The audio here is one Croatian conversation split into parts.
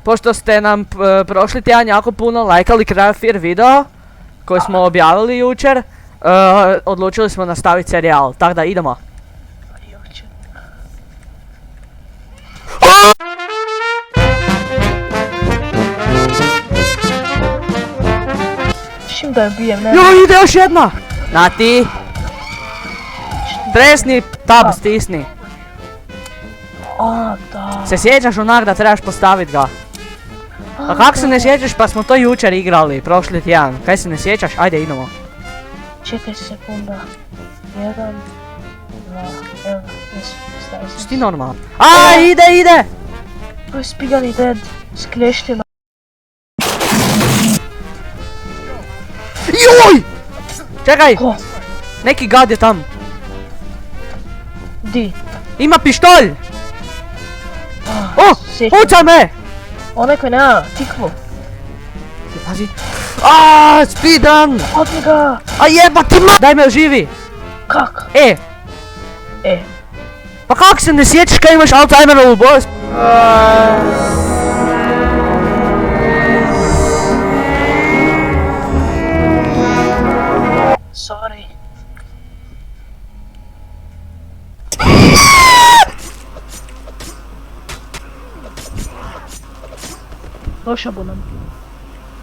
pošto ste nam prošli tjedan jako puno lajkali Craftfear video koji smo objavili jučer, odlučili smo nastaviti serijal, tako da idemo. Čim da je bijem, ne? Joj, ide još jedna! Nati! Tresni tab, stisni. A, da. Se sjećaš onak da trebaš postavit ga? A kak se ne sjećaš, pa smo to jučer igrali, prošli tjedan. Kaj se ne sjećaš? Ajde idemo. Čekaj sekunda. 1, 2, evo, stavio sam. Šti normalno? A, ide! To je spigani dead, s klještima. Joj! Čekaj! Ko? Neki gad je tam. Di? Ima pištolj! O! Pucaj me! Onaj koji nema tikvu. Pazi. Aaaa, speedrun! Odmi ga! A jebati ma! Daj me oživi! Kak? E! Pa kak se ne sjećaš kaj imaš Alzheimerovu bolest? Sorry. Došao bu nam.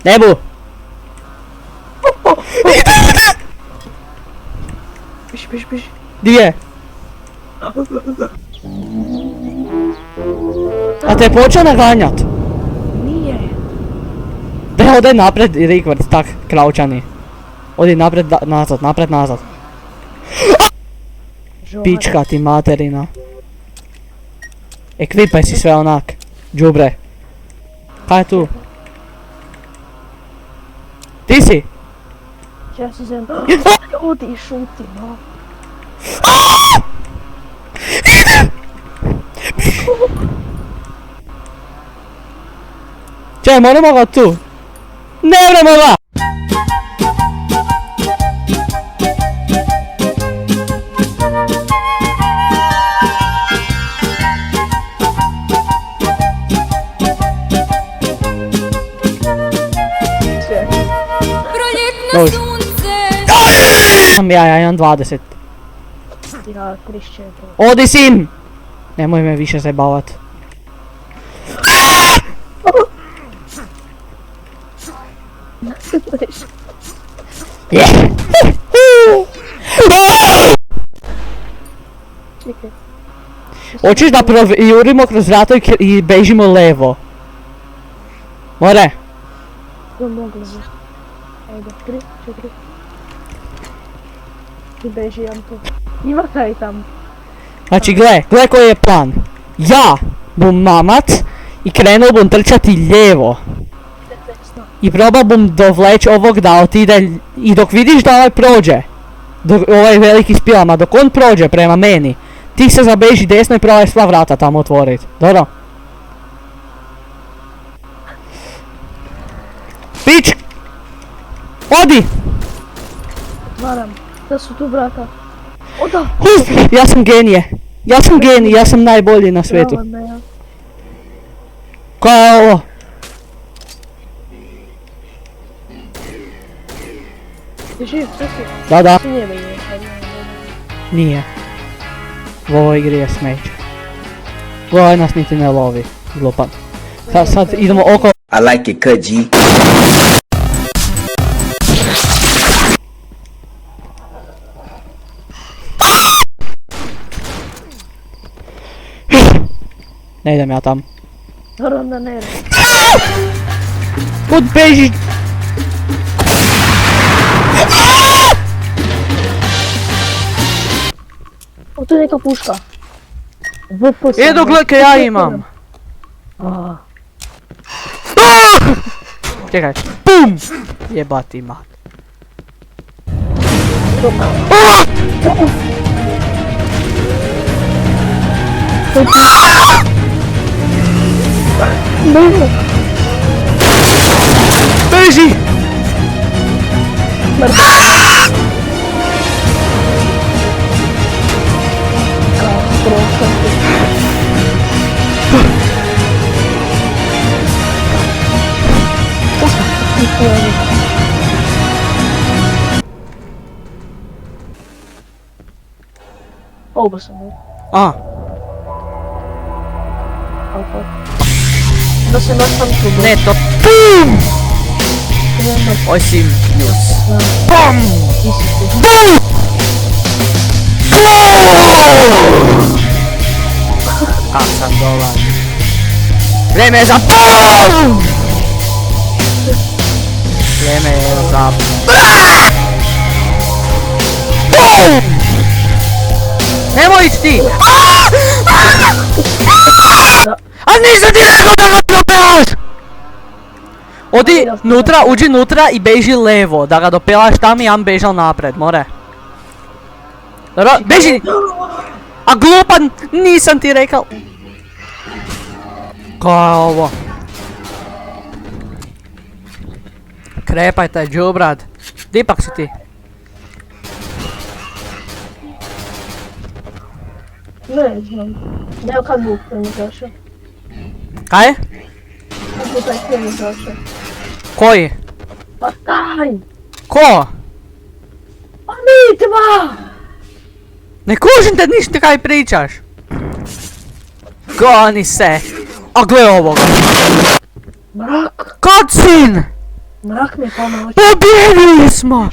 Ne bu! Piš. Di je? A te je počeo naganjat? Nije. Da, odaj napred i rikvrc, tak, kraučani. Odi napred, nazad. Pička ti materina. Ekvipaj si sve onak, džubre. Kaj je tu? Ti si? Ja se zem. Odi i šuti, no. Čekaj, moramo ga tu. Ne vremo ga! Proljetno sunce. Ja imam 20. Ja, 34. Odi sin! Nemoj me više zajebavat. Čekaj. Hoćeš da projurimo kroz vrato i bežimo levo? More? To mogli bi. Ajde, 3, 4. I beži jam tu. Ima kaj tam. Znači gle koji je plan. Ja bom mamat i krenuo bom trčati lijevo. I probao bom dovleć ovog da otide i dok vidiš da ovaj prođe. Ovaj veliki s pilama, dok on prođe prema meni. Ti se zabeži desno i probaj sva vrata tamo otvorit. Dobro? Pič! Odi! Varam. Da su tu vrata. Oda! Ja sam genije. Ja sam najbolji na svijetu. Bravo, ne. Koja je ovo? Ti živ, sve si? Da. Ti nije mi nije. Nije. U ovoj igri je smeće. Ovaj nas niti ne lovi. Glupan. Sad idemo oko. I like it cut, G. Ne idem ja tam. Dobro, onda ne. Kud beži? O, tu je neka puška. Edo gle kaj ja imam. Čekaj. Pum! Jebati mat. Beži! Ovo sam je. A, Da se nastavim tu. ne to. PUM! Osim news. PUM! BUM! Kak sam dolar. Vrijeme je za BUM! Vrijeme je za BUM! Nemoj ići ti! A nisam ti rekao da ga dopelaš! Odi nutra, uđi nutra i beži levo, da ga dopelaš tam i ja bežal napred, more. Dobro, beži! A glupan, nisam ti rekao! Ko je ovo? Krepaj taj džubrad. Dipak si ti. Ne znam. Evo kad Buk mi došao. Kaj? Kad Buk taj film došao. Koji? Pa taj! Ko? Pa Mitva! Ne kužim te ništa kaj pričaš. Goni se. A gle ovoga. Mrak! Cutscene! Mrak mi je pomalo. Pobjedili smo!